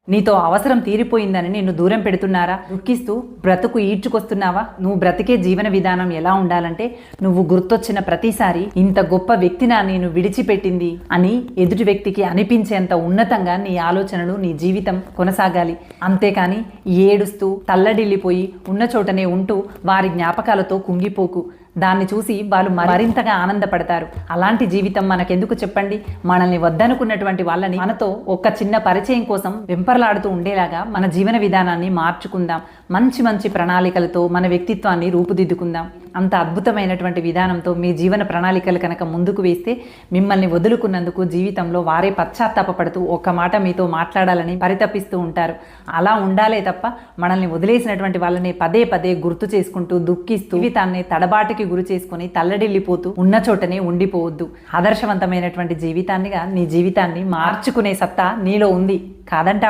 నీతో అవసరం తీరిపోయిందని నిన్ను దూరం పెడుతున్నారా? దుఃఖిస్తూ బ్రతుకు ఈడ్చుకొస్తున్నావా? నువ్వు బ్రతికే జీవన విధానం ఎలా ఉండాలంటే, నువ్వు గుర్తొచ్చిన ప్రతిసారి ఇంత గొప్ప వ్యక్తినా నేను విడిచిపెట్టింది అని ఎదుటి వ్యక్తికి అనిపించేంత ఉన్నతంగా నీ ఆలోచనలు, నీ జీవితం కొనసాగాలి. అంతేకాని ఏడుస్తూ తల్లడిల్లిపోయి ఉన్న చోటనే ఉంటూ వారి జ్ఞాపకాలతో కుంగిపోకు. దాన్ని చూసి వాళ్ళు మరింతగా ఆనందపడతారు. అలాంటి జీవితం మనకెందుకు చెప్పండి? మనల్ని వద్దనుకున్నటువంటి వాళ్ళని మనతో ఒక చిన్న పరిచయం కోసం వెంపర్లాడుతూ ఉండేలాగా మన జీవన విధానాన్ని మార్చుకుందాం. మంచి మంచి ప్రణాళికలతో మన వ్యక్తిత్వాన్ని రూపుదిద్దుకుందాం. అంత అద్భుతమైనటువంటి విధానంతో మీ జీవన ప్రణాళికలు కనుక ముందుకు వేస్తే మిమ్మల్ని వదులుకున్నందుకు జీవితంలో వారే పశ్చాత్తాపపడుతూ ఒక్క మాట మీతో మాట్లాడాలని పరితపిస్తూ ఉంటారు. అలా ఉండాలే తప్ప మనల్ని వదిలేసినటువంటి వాళ్ళని పదే పదే గుర్తు చేసుకుంటూ దుఃఖిస్తూ జీవితాన్ని తడబాటుకి గురి చేసుకుని తల్లడిల్లిపోతూ ఉన్న చోటనే ఉండిపోవద్దు. ఆదర్శవంతమైనటువంటి జీవితాన్నిగా నీ జీవితాన్ని మార్చుకునే సత్తా నీలో ఉంది, కాదంటావా?